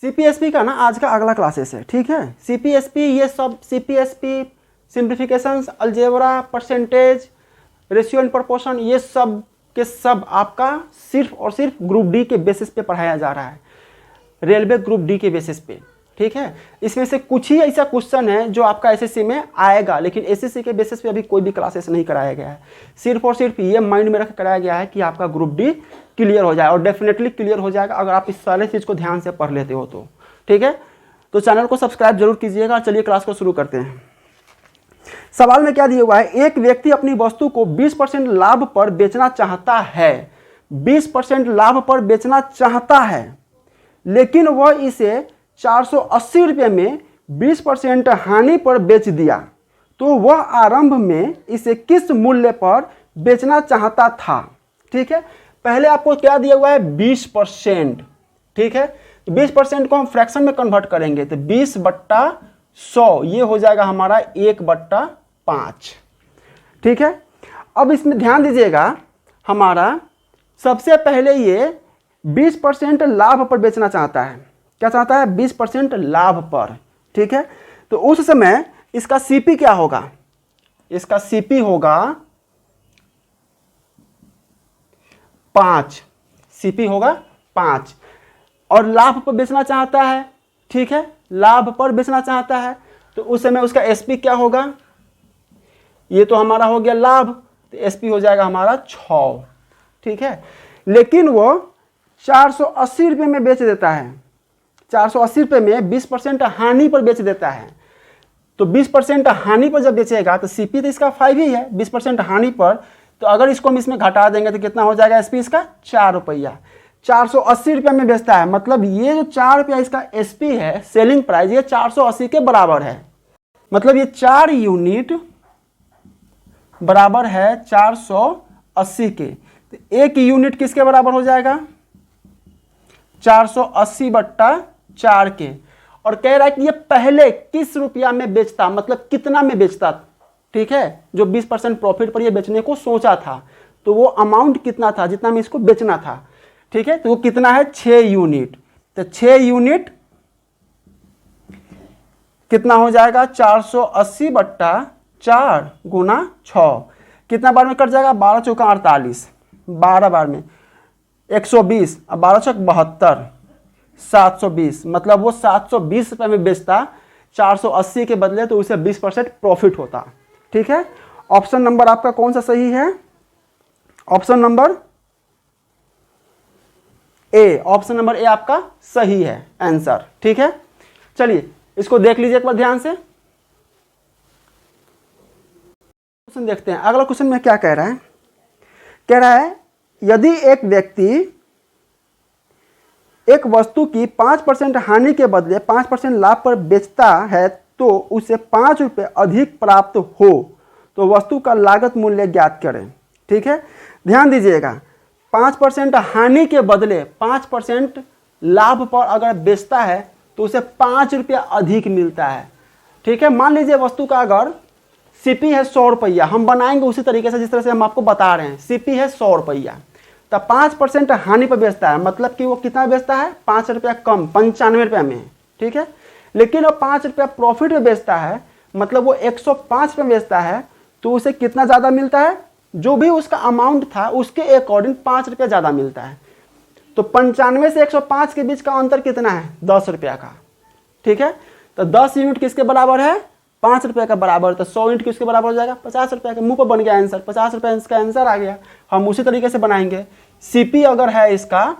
CPSP का ना आज का अगला क्लासेस है, ठीक है। सीपीएसपी ये सब CPSP simplifications, algebra, percentage, ratio and proportion, ये सब के सब आपका सिर्फ और सिर्फ ग्रुप डी के बेसिस पे पढ़ाया जा रहा है, रेलवे ग्रुप डी के बेसिस पे, ठीक है। इसमें से कुछ ही ऐसा क्वेश्चन है जो आपका एसएससी में आएगा, लेकिन एसएससी के बेसिस पे अभी कोई भी क्लासेस नहीं कराया गया है। सिर्फ और सिर्फ ये माइंड में रख कराया गया है कि आपका ग्रुप डी क्लियर हो जाए, और डेफिनेटली क्लियर हो जाएगा अगर आप इस सारे चीज़ को ध्यान से पढ़ लेते हो तो, ठीक है। तो चैनल को सब्सक्राइब जरूर कीजिएगा। चलिए क्लास को शुरू करते हैं। सवाल में क्या दिया हुआ है, एक व्यक्ति अपनी वस्तु को 20% लाभ पर बेचना चाहता है, 20% लाभ पर बेचना चाहता है, लेकिन वह इसे 480 रुपये में 20% हानि पर बेच दिया, तो वह आरंभ में इसे किस मूल्य पर बेचना चाहता था, ठीक है। पहले आपको क्या दिया हुआ है, 20%, ठीक है। 20% को हम फ्रैक्शन में कन्वर्ट करेंगे तो 20/100 ये हो जाएगा हमारा 1/5, ठीक है। अब इसमें ध्यान दीजिएगा, हमारा सबसे पहले ये 20% लाभ पर बेचना चाहता है। क्या चाहता है, 20% लाभ पर, ठीक है। तो उस समय इसका सीपी क्या होगा, इसका सीपी होगा 5, सीपी होगा 5, और लाभ पर बेचना चाहता है, ठीक है, लाभ पर बेचना चाहता है, तो उस समय उसका एसपी क्या होगा, ये तो हमारा हो गया लाभ, तो एसपी हो जाएगा हमारा 6, ठीक है। लेकिन वो 480 रुपये में बेच देता है, 480 रुपये में 20% हानि पर बेच देता है। तो 20% हानि पर जब बेचेगा तो सीपी तो इसका 5 ही है, 20% हानि पर, तो अगर इसको हम इसमें घटा देंगे तो कितना हो जाएगा एसपी इसका, 4 रुपया। 480 रुपये में बेचता है, मतलब ये जो 4 रुपया इसका एसपी है, सेलिंग प्राइस, ये 480 के बराबर है। मतलब ये 4 यूनिट बराबर है 480 के, तो 1 यूनिट किसके बराबर हो जाएगा, 480/4 के। और कह रहा है कि ये पहले किस रुपया में बेचता, मतलब कितना में बेचता, ठीक है। जो 20% प्रॉफिट पर ये बेचने को सोचा था, तो वो अमाउंट कितना था जितना में इसको बेचना था, ठीक है। तो वो कितना है, 6 यूनिट। तो 6 यूनिट कितना हो जाएगा, 480/4 गुना 6, कितना बार में कट जाएगा, 12 चौका 48, 12 बार में 120, अब 12 चौक 72, 720, मतलब वो 720 रुपये में बेचता 480 के बदले, तो उसे 20% प्रॉफिट होता, ठीक है। ऑप्शन नंबर आपका कौन सा सही है, option number A, option number A आपका सही है आंसर, ठीक है। चलिए इसको देख लीजिए एक बार ध्यान से। क्वेश्चन देखते हैं, अगला क्वेश्चन में क्या कह रहा है, कह रहा है यदि एक व्यक्ति एक वस्तु की 5% हानि के बदले 5% लाभ पर बेचता है, तो उसे 5 रुपये अधिक प्राप्त हो, तो वस्तु का लागत मूल्य ज्ञात करें, ठीक है। ध्यान दीजिएगा, 5% हानि के बदले 5% लाभ पर अगर बेचता है तो उसे 5 रुपया अधिक मिलता है, ठीक है। मान लीजिए वस्तु का अगर सीपी है 100 रुपया, हम बनाएंगे उसी तरीके से जिस तरह से हम आपको बता रहे हैं। सीपी है 100 रुपया, तो 5% हानि पर बेचता है, मतलब कि वो कितना बेचता है, 5 रुपया कम, 95 रुपये में, ठीक है। लेकिन वो 5 रुपया प्रॉफिट में बेचता है, मतलब वो 105 रुपये बेचता है, तो उसे कितना ज़्यादा मिलता है, जो भी उसका अमाउंट था उसके अकॉर्डिंग 5 रुपया ज़्यादा मिलता है। तो 95 से 105 के बीच का अंतर कितना है, 10 रुपया का, ठीक है। तो 10 यूनिट किसके बराबर है, 5 रुपये का बराबर, तो 100 यूनिट किसके बराबर हो जाएगा, 50 रुपये का। मुंह पर बन गया आंसर, 50 रुपये इसका आंसर आ गया। हम उसी तरीके से बनाएंगे। सीपी अगर है इसका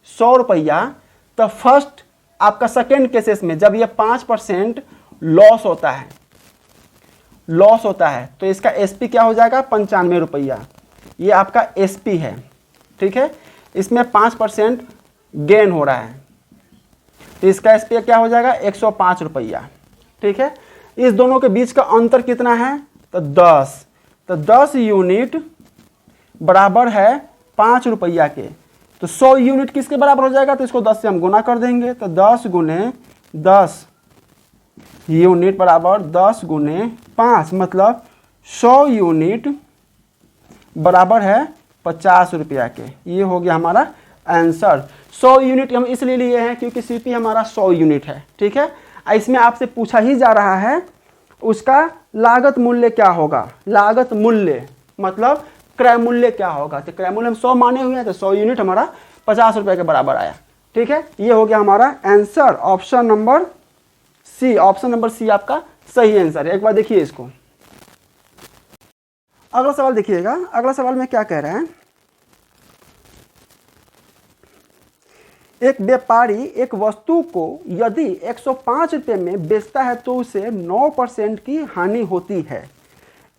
100 रुपया, तो फर्स्ट आपका सेकेंड केसेस में जब ये 5% लॉस होता है, तो इसका एसपी क्या हो जाएगा, 95 रुपया, ये आपका एसपी है, ठीक है। इसमें 5% गेन हो रहा है, तो इसका एसपी क्या हो जाएगा, 105 रुपया, ठीक है। इस दोनों के बीच का अंतर कितना है, तो 10, तो 10 यूनिट बराबर है 5 रुपया के, तो 100 यूनिट किसके बराबर हो जाएगा, तो इसको 10 से हम गुना कर देंगे, तो 10 गुने 10 यूनिट बराबर 10 गुने 5, मतलब 100 यूनिट बराबर है 50 रुपया के। ये हो गया हमारा आंसर। 100 यूनिट हम इसलिए लिए हैं क्योंकि सीपी हमारा 100 यूनिट है, ठीक है। इसमें आपसे पूछा ही जा रहा है उसका लागत मूल्य क्या होगा, लागत मूल्य मतलब क्रय मूल्य क्या होगा। तो क्रय मूल्य हम 100 माने हुए हैं, तो 100 यूनिट हमारा 50 रुपए के बराबर आया, ठीक है। ये हो गया हमारा answer option number C. Option number C आपका सही आंसर है। एक बार देखिए इसको, अगला सवाल देखिएगा। अगला सवाल में क्या कह रहा है, एक व्यापारी एक वस्तु को यदि 105 रुपये में बेचता है तो उसे 9% की हानि होती है।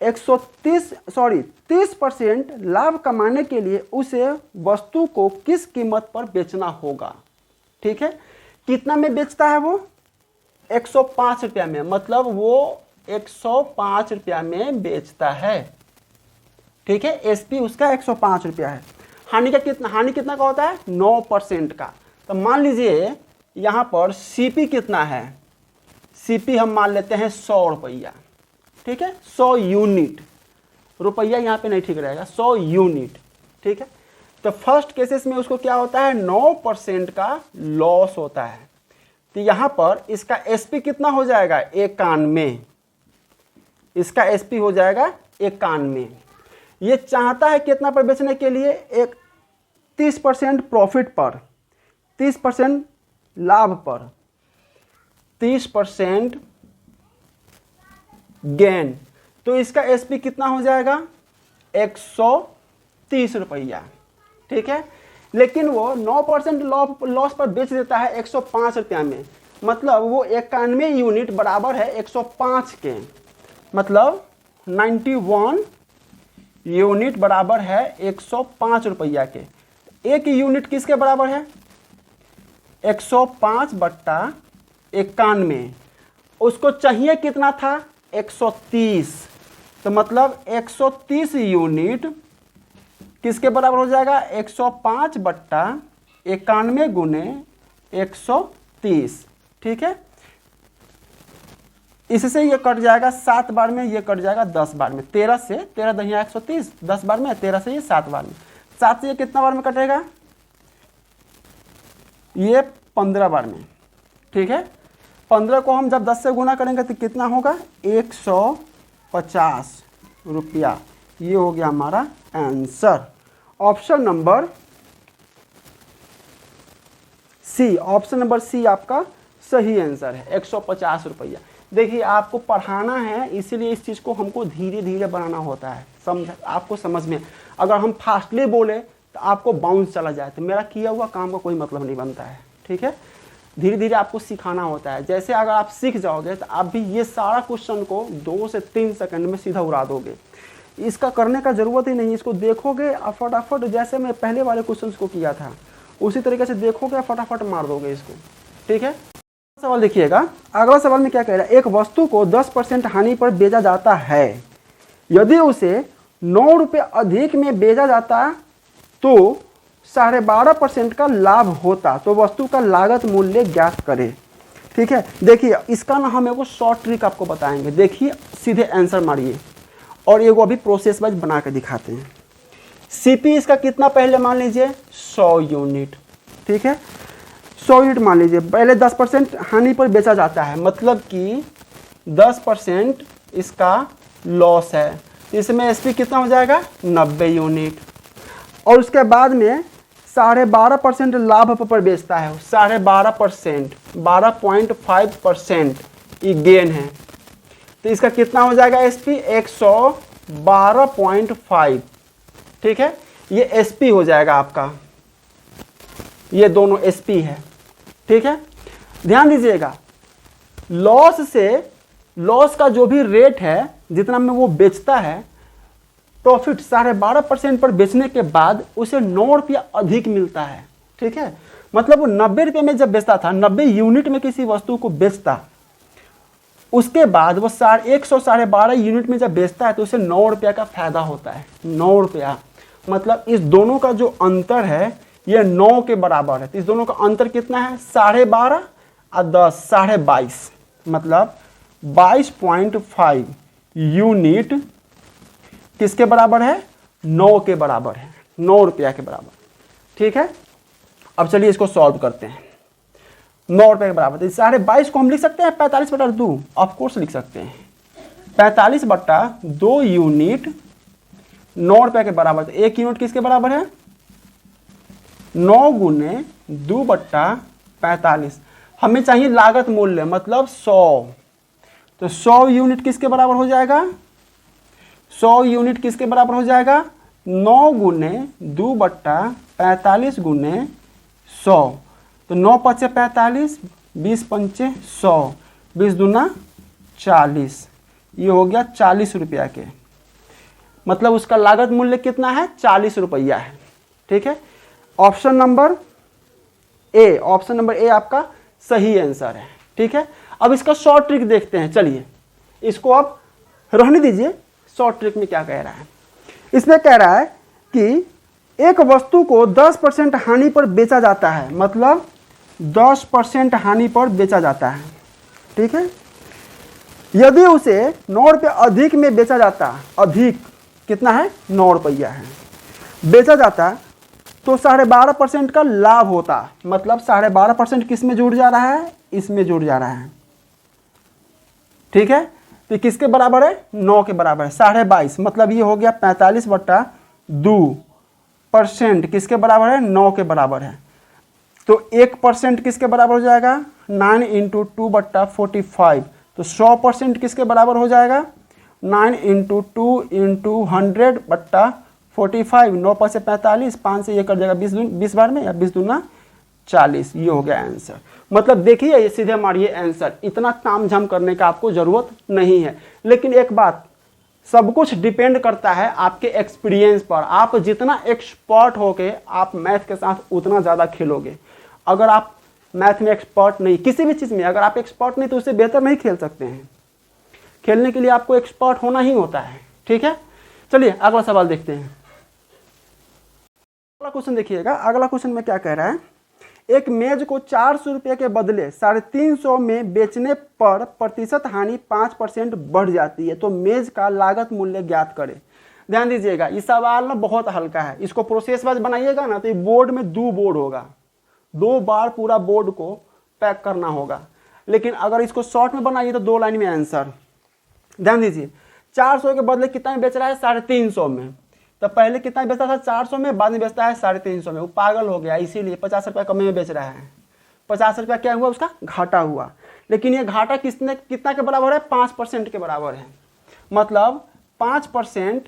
30% लाभ कमाने के लिए उसे वस्तु को किस कीमत पर बेचना होगा, ठीक है। कितना में बेचता है वो, 105 रुपया में, मतलब वो 105 रुपया में बेचता है, ठीक है। एसपी उसका 105 रुपया है। हानि का कितना, हानि कितना का होता है, 9% का। तो मान लीजिए यहाँ पर सीपी कितना है, सीपी हम मान लेते हैं 100 रुपया, ठीक है। 100 यूनिट, रुपया यहाँ पे नहीं ठीक रहेगा, 100 यूनिट, ठीक है। तो फर्स्ट केसेस में उसको क्या होता है, 9% का लॉस होता है। तो यहाँ पर इसका एसपी कितना हो जाएगा, 91, इसका एसपी हो जाएगा 91। ये चाहता है कितना पर बेचने के लिए, एक 30% प्रॉफिट पर, 30% लाभ पर, 30% गेन। तो इसका एसपी कितना हो जाएगा, 130 रुपया, ठीक है। लेकिन वो 9% लॉस पर बेच देता है 105 रुपया में, मतलब वो 91 यूनिट बराबर है 105 के, मतलब 91 यूनिट बराबर है 105 रुपया के। एक यूनिट किसके बराबर है, 105 बट्टा 91। उसको चाहिए कितना था, 130। तो मतलब 130 यूनिट किसके बराबर हो जाएगा, 105 बट्टा 91 गुने 130, ठीक है। इससे ये कट जाएगा 7 बार में, ये कट जाएगा 10 बार में। 13 से 13 दहिया 130, 10 बार में, 13 से ये 7 बार में, 7 से ये कितना बार में कटेगा, ये 15 बार में, ठीक है। 15 को हम जब 10 से गुना करेंगे तो कितना होगा, 150 रुपया। ये हो गया हमारा answer, option number C. Option number C आपका सही आंसर है, 150 रुपया। देखिए आपको पढ़ाना है, इसीलिए इस चीज़ को हमको धीरे धीरे बनाना होता है, समझ आपको समझ में। अगर हम फास्टली बोले तो आपको बाउंस चला जाए तो मेरा किया हुआ काम का कोई मतलब नहीं बनता है, ठीक है। धीरे धीरे आपको सिखाना होता है। जैसे अगर आप सीख जाओगे तो आप भी ये सारा क्वेश्चन को 2 से 3 सेकंड में सीधा उड़ा दोगे। इसका करने का ज़रूरत ही नहीं, इसको देखोगे फटाफट, जैसे मैं पहले वाले क्वेश्चन को किया था उसी तरीके से देखोगे, फटाफट मार दोगे इसको, ठीक है। सवाल देखिएगा, अगला सवाल में क्या कह रहा है, एक वस्तु को 10% हानि पर बेचा जाता है, यदि उसे 9 रुपये अधिक में बेचा जाता तो 12.5% का लाभ होता, तो वस्तु का लागत मूल्य ज्ञात करें, ठीक है। देखिए इसका ना हम एगो शॉर्ट ट्रिक आपको बताएंगे, देखिए सीधे आंसर मारिए और एगो अभी प्रोसेस वाइज बना के दिखाते हैं। सीपी इसका कितना पहले मान लीजिए, 100 यूनिट, ठीक है। 100 यूनिट मान लीजिए, पहले 10% हानि पर बेचा जाता है, मतलब कि 10% इसका लॉस है। इसमें एसपी कितना हो जाएगा, 90 यूनिट। और उसके बाद में 12.5% लाभ पर बेचता है, 12.5%, 12.5% ये गेन है। तो इसका कितना हो जाएगा एसपी, 112.5, ठीक है। ये एसपी हो जाएगा आपका, ये दोनों एसपी है, ठीक है। ध्यान दीजिएगा, लॉस का जो भी रेट है, जितना में वो बेचता है, प्रॉफिट 12.5% पर बेचने के बाद उसे 9 रुपया अधिक मिलता है, ठीक है। मतलब वो 90 रुपये में जब बेचता था, 90 यूनिट में किसी वस्तु को बेचता, उसके बाद वो 112 यूनिट में जब बेचता है तो उसे 9 रुपया का फायदा होता है, 9 रुपया। मतलब इस दोनों का जो अंतर है ये 9 के बराबर है। तो इस दोनों का अंतर कितना है, 12.5 और 10, 22.5, मतलब 22.5 यूनिट किसके बराबर है, 9 के बराबर है, 9 रुपया के बराबर, ठीक है। अब चलिए इसको सॉल्व करते हैं। 9 रुपये के बराबर, तो 22.5 को हम लिख सकते हैं 45/2, ऑफकोर्स लिख सकते हैं। 45/2 यूनिट 9 रुपये के बराबर, तो 1 यूनिट किसके बराबर है? 9 गुने 2/45। हमें चाहिए लागत मूल्य, मतलब 100, तो 100 यूनिट किसके बराबर हो जाएगा? 100 यूनिट किसके बराबर हो जाएगा? 9 गुने 2/45 गुने 100, तो 9 पचे 45, 20 पंचे 100, 20 दूना 40, ये हो गया 40 रुपया के, मतलब उसका लागत मूल्य कितना है? 40 रुपया है। ठीक है, option number A, option number A आपका सही आंसर है। ठीक है, अब इसका शॉर्ट ट्रिक देखते हैं। चलिए इसको अब रहने दीजिए, शॉर्ट ट्रिक में क्या कह रहा है? इसमें कह रहा है कि एक वस्तु को 10% हानि पर बेचा जाता है, मतलब 10% हानि पर बेचा जाता है। ठीक है, यदि उसे 9 रुपये अधिक में बेचा जाता, अधिक कितना है? 9 रुपया है, बेचा जाता, तो 12.5% का लाभ होता, मतलब 12.5% किस में जुड़ जा रहा है? इसमें जुड़ जा रहा है। ठीक है, तो किसके बराबर है? 9 के बराबर है। 22.5 मतलब ये हो गया 45/2% किसके बराबर है? 9 के बराबर है। तो 1% किसके बराबर हो जाएगा? 9 × 2/45, तो 100% किसके बराबर हो जाएगा? 9 × 2 × 100/45, 9 5 से 45, 5 से ये कर जाएगा 20 बार में, या 20 दूना 40, ये हो गया आंसर। मतलब देखिए ये सीधे मारिए आंसर, इतना तामझाम करने का आपको जरूरत नहीं है। लेकिन एक बात, सब कुछ डिपेंड करता है आपके एक्सपीरियंस पर। आप जितना एक्सपर्ट होके आप मैथ के साथ उतना ज़्यादा खेलोगे। अगर आप मैथ में एक्सपर्ट नहीं, किसी भी चीज़ में अगर आप एक्सपर्ट नहीं, तो उससे बेहतर नहीं खेल सकते हैं। खेलने के लिए आपको एक्सपर्ट होना ही होता है। ठीक है, चलिए अगला सवाल देखते हैं। अगला क्वेश्चन देखिएगा, अगला क्वेश्चन में क्या कह रहा है? एक मेज को 400 रुपये के बदले 350 में बेचने पर प्रतिशत हानि 5% बढ़ जाती है, तो मेज का लागत मूल्य ज्ञात करें। ध्यान दीजिएगा, ये सवाल ना बहुत हल्का है। इसको प्रोसेस वाइज बनाइएगा ना, तो ये बोर्ड में 2 बोर्ड होगा, 2 बार पूरा बोर्ड को पैक करना होगा। लेकिन अगर इसको शॉर्ट में बनाइए तो 2 लाइन में आंसर। ध्यान दीजिए, 400 के बदले कितना में बेच रहा है? 350 में। तो पहले कितना बेचता था? 400 में, बाद में बेचता है 350 में। वो पागल हो गया, इसीलिए 50 रुपया कम में बेच रहा है। 50 रुपया क्या हुआ? उसका घाटा हुआ। लेकिन ये घाटा कितना के बराबर है? 5% के बराबर है। मतलब 5%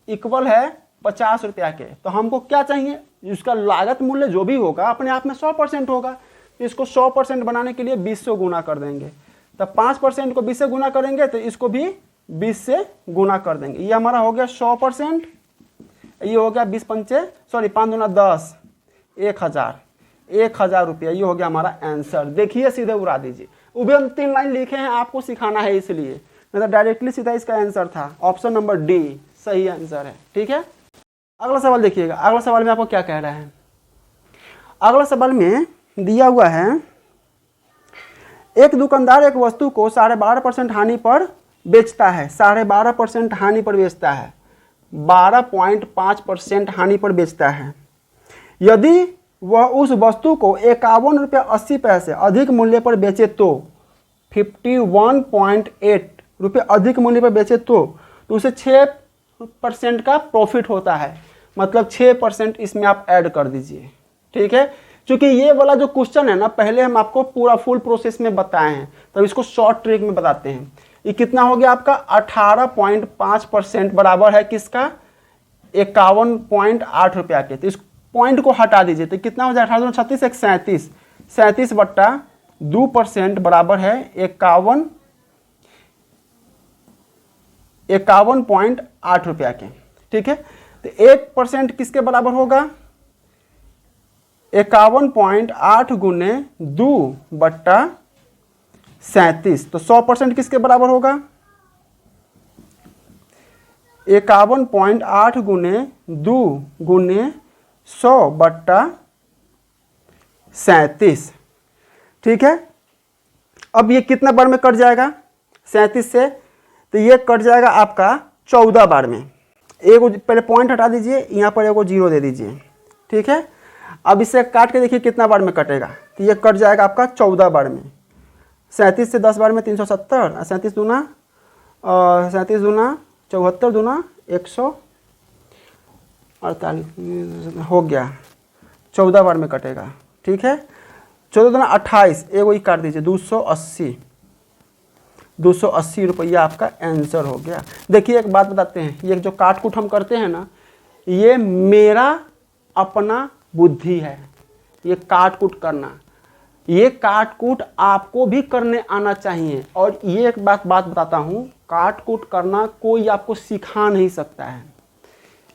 इक्वल है 50 रुपया के। तो हमको क्या चाहिए? उसका लागत मूल्य जो भी होगा अपने आप में 100% होगा। तो इसको 100% बनाने के लिए 20 से गुना कर देंगे। तो 5% को 20 से गुना करेंगे, तो इसको भी 20 से गुना कर देंगे। ये हमारा हो गया 100%, ये हो गया 5 दूना 10, 1000 रुपया, ये हो गया हमारा आंसर। देखिए सीधे उड़ा दीजिए। वो भी हम 3 लाइन लिखे हैं, आपको सिखाना है इसलिए, नहीं तो डायरेक्टली सीधा इसका आंसर था। ऑप्शन नंबर डी सही आंसर है। ठीक है, अगला सवाल देखिएगा। अगला सवाल में आपको क्या कह रहा है? अगला सवाल में दिया हुआ है, एक दुकानदार एक वस्तु को 12.5% हानि पर बेचता है, 12.5% हानि पर बेचता है, 12.5% हानि पर बेचता है। यदि वह उस वस्तु को 51 रुपये 80 पैसे अधिक मूल्य पर बेचे तो 51.8 रुपये अधिक मूल्य पर बेचे तो उसे 6% का प्रॉफिट होता है। मतलब 6% इसमें आप ऐड कर दीजिए। ठीक है, क्योंकि ये वाला जो क्वेश्चन है ना, पहले हम आपको पूरा फुल प्रोसेस में बताए हैं, तब इसको शॉर्ट ट्रिक में बताते हैं। ये कितना हो गया आपका? 18.5% बराबर है किसका? 51.8 रुपया के। तो इस पॉइंट को हटा दीजिए, तो कितना हो जाए? 18 36 1 37, 37/2% बराबर है 51.8 रुपया के। ठीक है, तो 1% किसके बराबर होगा? 51.8 गुने 2/37, तो 100% किसके बराबर होगा? 51.8 गुने 2 गुने 100/37। ठीक है, अब ये कितना बार में कट जाएगा? 37 से, तो ये कट जाएगा आपका 14 बार में। एक पहले पॉइंट हटा दीजिए, यहाँ पर एगो 0 दे दीजिए। ठीक है, अब इसे काट के देखिए कितना बार में कटेगा, तो ये कट जाएगा आपका 14 बार में। 37 से 10 बार में 370, 37 दूना 74 दूना 148 हो गया, 14 बार में कटेगा। ठीक है, 14 दूना 28, एक वही काट दीजिए, 280 रुपया आपका आंसर हो गया। देखिए एक बात बताते हैं, ये जो काट कूट हम करते हैं ना, ये मेरा अपना बुद्धि है, ये काट कूट करना, ये काट कूट आपको भी करने आना चाहिए। और ये एक बात बताता हूँ, काट कूट करना कोई आपको सिखा नहीं सकता है,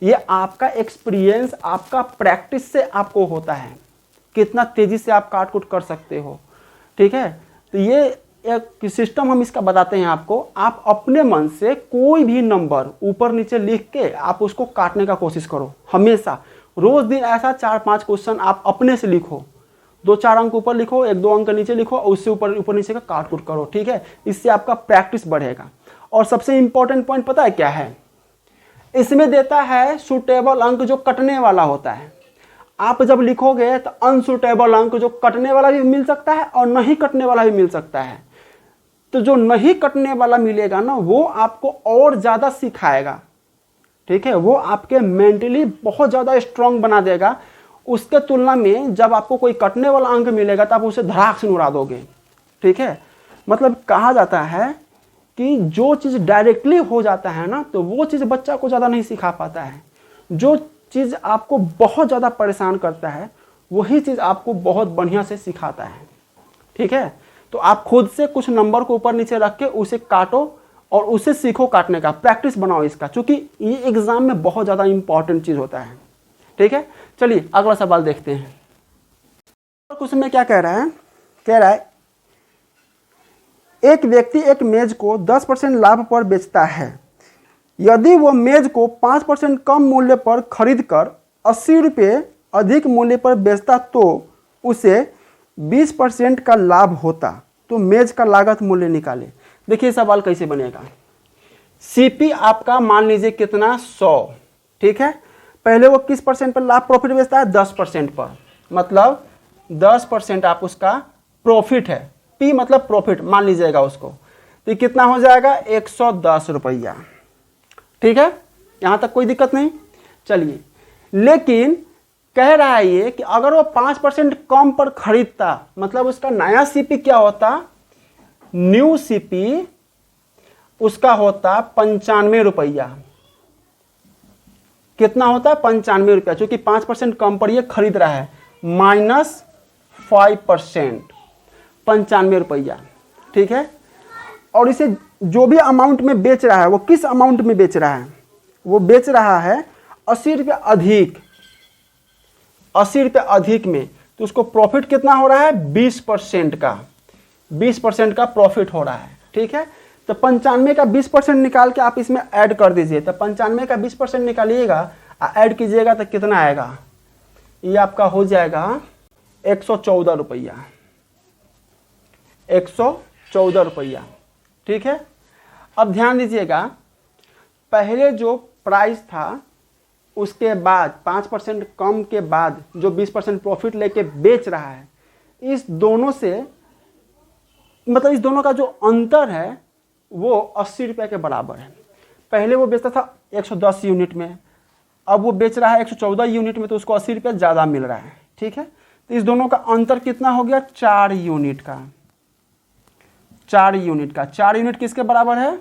ये आपका एक्सपीरियंस, आपका प्रैक्टिस से आपको होता है, कितना तेज़ी से आप काट कूट कर सकते हो। ठीक है, तो ये एक सिस्टम हम इसका बताते हैं आपको। आप अपने मन से कोई भी नंबर ऊपर नीचे लिख के आप उसको काटने का कोशिश करो, हमेशा रोज दिन ऐसा 4-5 क्वेश्चन आप अपने से लिखो, 2-4 अंक ऊपर लिखो, 1-2 अंक नीचे लिखो और उससे ऊपर नीचे का काट कूट करो। ठीक है, इससे आपका प्रैक्टिस बढ़ेगा। और सबसे इंपॉर्टेंट पॉइंट पता है क्या है, इसमें देता है सुटेबल अंक जो कटने वाला होता है। आप जब लिखोगे तो अनसुटेबल अंक जो कटने वाला भी मिल सकता है और नहीं कटने वाला भी मिल सकता है। तो जो नहीं कटने वाला मिलेगा ना, वो आपको और ज़्यादा सिखाएगा। ठीक है, वो आपके मेंटली बहुत ज़्यादा स्ट्रांग बना देगा। उसके तुलना में जब आपको कोई कटने वाला अंक मिलेगा तो आप उसे धड़ाक से उड़ा दोगे। ठीक है, मतलब कहा जाता है कि जो चीज़ डायरेक्टली हो जाता है ना, तो वो चीज़ बच्चा को ज़्यादा नहीं सिखा पाता है। जो चीज़ आपको बहुत ज़्यादा परेशान करता है, वही चीज़ आपको बहुत बढ़िया से सिखाता है। ठीक है, तो आप खुद से कुछ नंबर को ऊपर नीचे रख के उसे काटो और उसे सीखो काटने का, प्रैक्टिस बनाओ इसका, क्योंकि ये एग्जाम में बहुत ज़्यादा इंपॉर्टेंट चीज़ होता है। ठीक है, चलिए अगला सवाल देखते हैं। क्वेश्चन में क्या कह रहा है, कह रहा है एक व्यक्ति एक मेज को 10% लाभ पर बेचता है। यदि वो मेज को 5% कम मूल्य पर खरीद कर 80 रुपये अधिक मूल्य पर बेचता तो उसे 20% का लाभ होता। तो मेज का लागत मूल्य निकाले। देखिए सवाल कैसे बनेगा। सीपी आपका मान लीजिए कितना 100। ठीक है, पहले वो किस परसेंट पर लाभ प्रॉफिट बेचता है, 10% पर, मतलब 10% आप उसका प्रॉफिट है, पी मतलब प्रॉफिट मान लीजिएगा उसको, तो कितना हो जाएगा 110 रुपया। ठीक है, यहां तक कोई दिक्कत नहीं। चलिए, लेकिन कह रहा है ये कि अगर वो 5% कम पर खरीदता, मतलब उसका नया सीपी क्या होता, न्यू सीपी उसका होता 95 रुपया। कितना होता है 95 रुपया, चूंकि 5% कम पर ये खरीद रहा है, -5%, 95 रुपया। ठीक है, और इसे जो भी अमाउंट में बेच रहा है, वो किस अमाउंट में बेच रहा है, वो बेच रहा है 80 रुपया अधिक, 80 रुपया अधिक में, तो उसको प्रॉफिट कितना हो रहा है 20% का, 20% का प्रॉफिट हो रहा है। ठीक है, तो 95 का 20% निकाल के आप इसमें ऐड कर दीजिए। तो 95 का 20% निकालिएगा, ऐड कीजिएगा तो कितना आएगा, ये आपका हो जाएगा 114 रुपया, 114 रुपया। ठीक है, अब ध्यान दीजिएगा, पहले जो प्राइस था उसके बाद 5% कम के बाद जो 20% प्रॉफिट लेके बेच रहा है, इस दोनों से, मतलब इस दोनों का जो अंतर है वो 80 रुपये के बराबर है। पहले वो बेचता था 110 यूनिट में, अब वो बेच रहा है 114 यूनिट में, तो उसको 80 रुपये ज़्यादा मिल रहा है। ठीक है, तो इस दोनों का अंतर कितना हो गया, 4 यूनिट का, 4 यूनिट का। 4 यूनिट किसके बराबर है,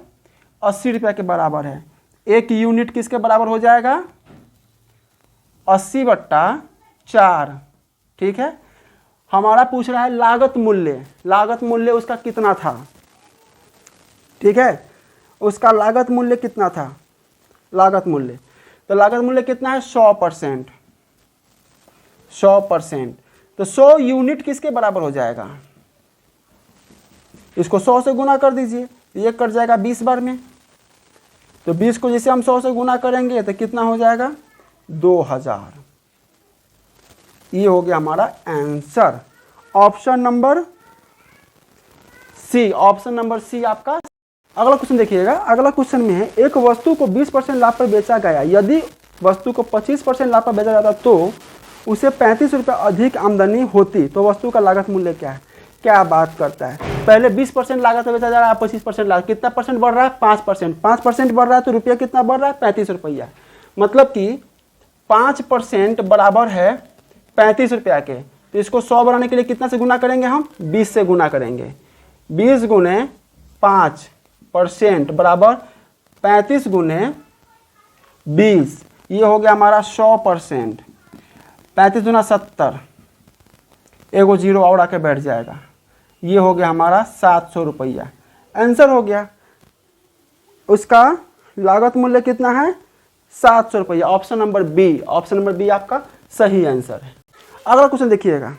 80 रुपये के बराबर है। 1 यूनिट किसके बराबर हो जाएगा, 80/4। ठीक है, हमारा पूछ रहा है लागत मूल्य, लागत मूल्य उसका कितना था। ठीक है, उसका लागत मूल्य कितना था, लागत मूल्य, तो लागत मूल्य कितना है 100%, 100%। तो 100 यूनिट किसके बराबर हो जाएगा, इसको 100 से गुना कर दीजिए, ये कट जाएगा 20 बार में, तो 20 को जैसे हम 100 से गुना करेंगे तो कितना हो जाएगा 2000। ये हो गया हमारा answer, option number C, option number C आपका। अगला क्वेश्चन देखिएगा, अगला क्वेश्चन में है एक वस्तु को 20% लाभ पर बेचा गया, यदि वस्तु को 25% लाभ पर बेचा जाता तो उसे 35 रुपये अधिक आमदनी होती तो वस्तु का लागत मूल्य क्या है? क्या बात करता है, पहले 20% लागत बेचा जा रहा है, 25% लागत, कितना परसेंट बढ़ रहा है? 5%। 5% बढ़ रहा है तो रुपया कितना बढ़ रहा है? 35 रुपया। मतलब कि 5% बराबर है 35 रुपया के। तो इसको 100 बनाने के लिए कितना से गुना करेंगे हम? 20 से गुना करेंगे। 20 गुने 5% बराबर 35 गुने 20, ये हो गया हमारा 100%। 35 गुना 70, एगो जीरो और आके बैठ जाएगा, ये हो गया हमारा 700 रुपया। आंसर हो गया। उसका लागत मूल्य कितना है? 700 रुपया। Option number B, option number B आपका सही आंसर है। अगला क्वेश्चन देखिएगा,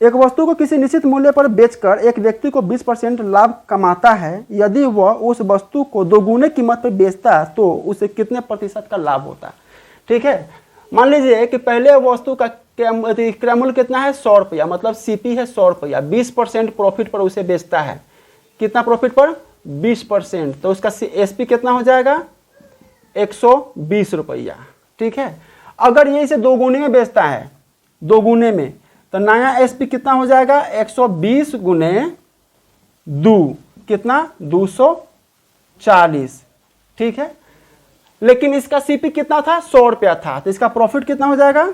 एक वस्तु को किसी निश्चित मूल्य पर बेचकर एक व्यक्ति को 20% लाभ कमाता है। यदि वह उस वस्तु को दोगुने कीमत पर बेचता तो उसे कितने प्रतिशत का लाभ होता? ठीक है, मान लीजिए कि पहले वस्तु का क्रय मूल्य कितना है? 100 रुपया, मतलब सीपी है 100 रुपया। 20% प्रॉफिट पर उसे बेचता है। कितना प्रॉफिट पर? 20%। तो उसका एसपी कितना हो जाएगा? 120 रुपया। ठीक है, अगर ये इसे दोगुने में बेचता है, दोगुने में, तो नया एसपी कितना हो जाएगा? 120 गुने 2, कितना? 240। ठीक है, लेकिन इसका सीपी कितना था? 100 रुपया था, तो इसका प्रॉफिट कितना हो जाएगा?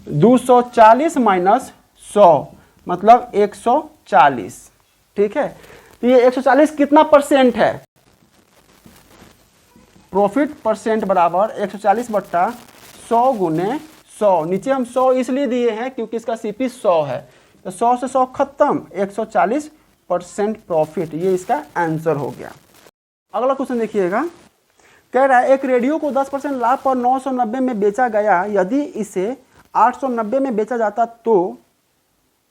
240 माइनस 100, मतलब 140। ठीक है, तो ये 140 कितना परसेंट है? प्रॉफिट परसेंट बराबर 140 बट्टा 100 गुने 100। नीचे हम 100 इसलिए दिए हैं क्योंकि इसका सीपी 100 है, तो 100 से 100 खत्म, 140% प्रॉफिट, ये इसका आंसर हो गया। अगला क्वेश्चन देखिएगा, कह रहा है एक रेडियो को 10% लाभ पर 990 में बेचा गया। यदि इसे 890 में बेचा जाता तो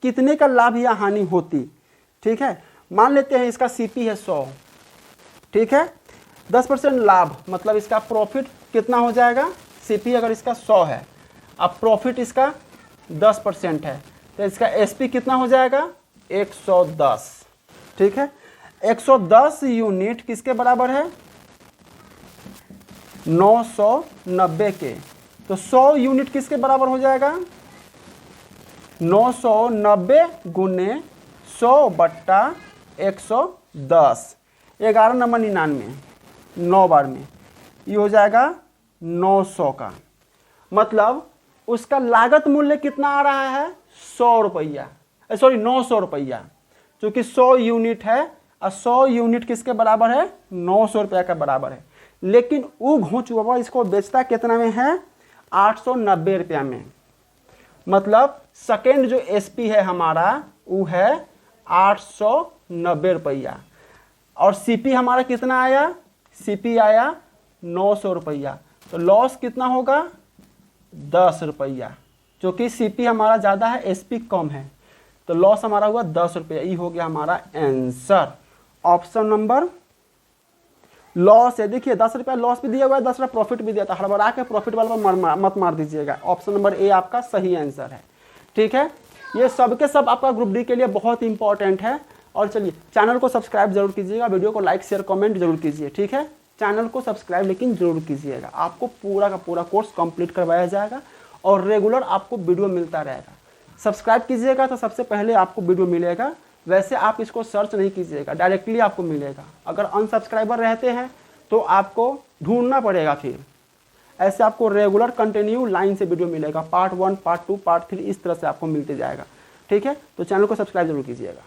कितने का लाभ या हानि होती? ठीक है, मान लेते हैं इसका सीपी है 100। ठीक है, 10% लाभ मतलब इसका प्रॉफिट कितना हो जाएगा? सीपी अगर इसका 100 है, अब प्रॉफिट इसका 10% है, तो इसका एसपी कितना हो जाएगा? 110। ठीक है, 110 यूनिट किसके बराबर है? 990 के। तो 100 यूनिट किसके बराबर हो जाएगा? 990 गुने 100 बट्टा 110, 11 नंबर 99, 9 बार में, ये हो जाएगा 900 का। मतलब उसका लागत मूल्य कितना आ रहा है? 100 रुपया, सॉरी 900 रुपया, क्योंकि 100 यूनिट है और 100 यूनिट किसके बराबर है? 900 रुपया का बराबर है। लेकिन वो घोंचुआ इसको बेचता कितना में है? 890 रुपया में। मतलब सेकेंड जो एसपी है हमारा वो है 890 रुपया, और सीपी हमारा कितना आया? सीपी आया 900 रुपया। तो लॉस कितना होगा? 10 रुपया, क्योंकि सीपी हमारा ज़्यादा है, एसपी कम है, तो लॉस हमारा हुआ 10 रुपया। ये हो गया हमारा आंसर। ऑप्शन नंबर लॉस है। देखिए 10 रुपया लॉस भी दिया हुआ है, 10 रुपया प्रॉफिट भी दिया था, हड़बड़ा के प्रॉफिट वाला पर मत मार दीजिएगा। ऑप्शन नंबर ए आपका सही आंसर है। ठीक है, ये सब के सब आपका ग्रुप डी के लिए बहुत इंपॉर्टेंट है। और चलिए चैनल को सब्सक्राइब जरूर कीजिएगा, वीडियो को लाइक शेयर कमेंट जरूर कीजिए। ठीक है, चैनल को सब्सक्राइब लेकिन जरूर कीजिएगा। आपको पूरा का पूरा कोर्स कंप्लीट करवाया जाएगा और रेगुलर आपको वीडियो मिलता रहेगा। सब्सक्राइब कीजिएगा तो सबसे पहले आपको वीडियो मिलेगा। वैसे आप इसको सर्च नहीं कीजिएगा, डायरेक्टली आपको मिलेगा। अगर अनसब्सक्राइबर रहते हैं तो आपको ढूंढना पड़ेगा, फिर ऐसे आपको रेगुलर कंटिन्यू लाइन से वीडियो मिलेगा। पार्ट 1, पार्ट 2, पार्ट 3 इस तरह से आपको मिलते जाएगा। ठीक है, तो चैनल को सब्सक्राइब जरूर कीजिएगा।